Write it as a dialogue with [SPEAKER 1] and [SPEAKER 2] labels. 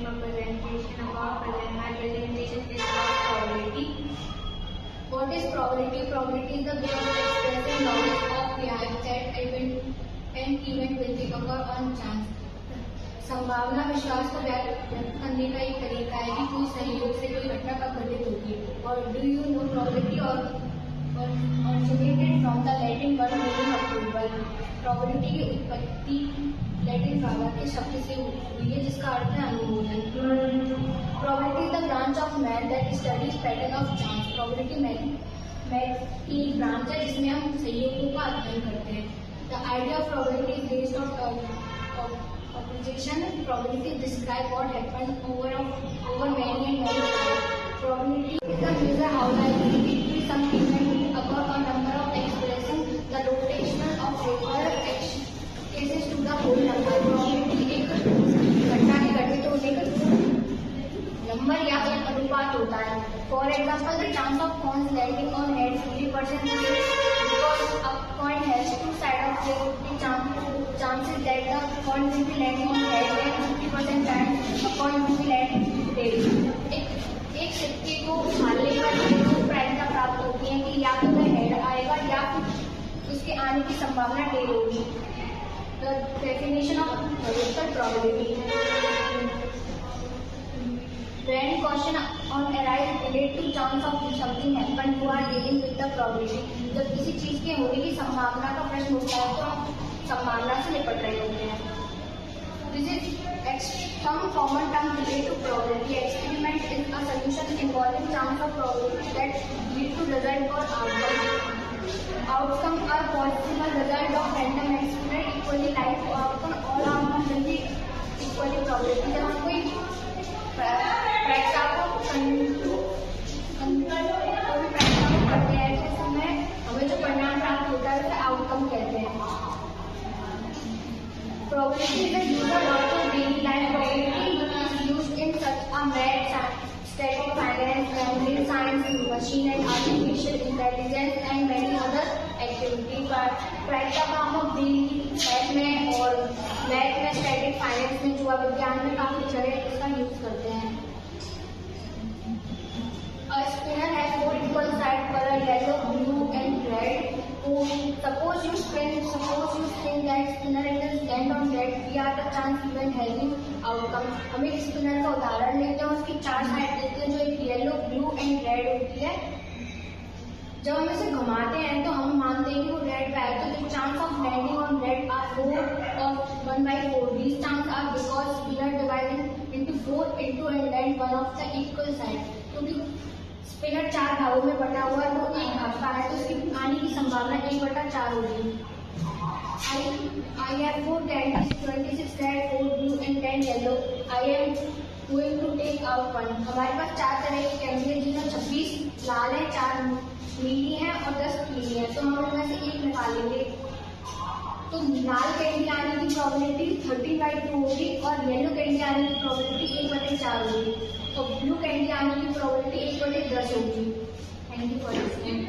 [SPEAKER 1] a presentation about my presentation is about probability. What is probability? Probability is the way of expressing knowledge of behind that an event will occur on chance. संभावना विश्वास को व्यक्त करने का एक तरीका है कि कोई सहयोग से कोई घटना कब घटित होगी. और do you know probability originated from the Latin word meaning approval. Probability की उत्पत्ति लैटिन भाषा के शब्द से हुई है जिसका अर्थ है अनुमोदन. Probability is the branch of math that studies pattern of chance. Probability math की ब्रांच है जिसमें हम संयोगों का अध्ययन करते हैं. The idea of probability is based on opposition. Probability describe what happened over many and many times. Probability is the measure how likely it is some event will occur or number of expressions the rotation of paper cases to the whole number. Probability एक घटना के घटित होने का number या एक अनुपात होता है. For example, the chance of coins landing on heads 50% because a coin has two sides of the chances that the coin will be landing on head and 50% chance a coin will be landing tail. एक सिक्के को उछालने पर दो प्रायिकता प्राप्त होती है कि या तो वह हेड आएगा या फिर उसके आने की संभावना टेल होगी. The definition of theoretical probability. When question on arise relate to chance of something happen, you are dealing with the probability. जब किसी चीज के होने की संभावना का प्रश्न होता है तो हम संभावना से निपट रहे होते हैं. This is some common term related to probability. Experiment is a solution involving chance of probability that lead to result or outcome. Outcome are possible result of random experiment equally like to outcome. All outcome will be equally probability. जब हम कोई प्रायिकता को करते हैं ऐसे समय हमें जो परिणाम प्राप्त होता है उसे आउटकम कहते हैं. Probability is used a lot of daily life. Probability is used in such a math, static finance, memory science, machine and artificial intelligence and many other activities. प्रायिकता का हम डेली मैथ में और मैथ में static finance में जुआ विज्ञान में काफी जगह इसका यूज करते हैं. A spinner has four equal sides color yellow, blue and red. Suppose you spin that spinner and then stand on that. We are the chance event having outcome. हम एक स्पिनर का उदाहरण लेते हैं उसकी चार साइड लेते हैं जो एक येलो, ब्लू एंड रेड होती है. जब हम इसे घुमाते हैं तो हम मानते हैं कि वो रेड पे है तो chance of landing on red are 4 of 1/4. These chances are because spinner divided into 4 into and then one of the equal side. क्योंकि स्पिनर चार भागों में बटा हुआ है वो एक भाग का है तो उसकी आने की संभावना 1/4 होगी. I have 4 candies, 26 red, 4 blue and 10 yellow. I am going to take out one. हमारे पास 4 तरह की कैंडी है जिसमें 26 लाल है, 4 नीली है और 10 पीली है. तो हम इनमें से एक निकालेंगे तो लाल कैंडी आने की प्रोबेबिलिटी 13/2 होगी और येलो कैंडी आने की प्रोबेबिलिटी 1/4 होगी और ब्लू कैंडी आने की प्रोबेबिलिटी 1/10 होगी. Thank you for listening.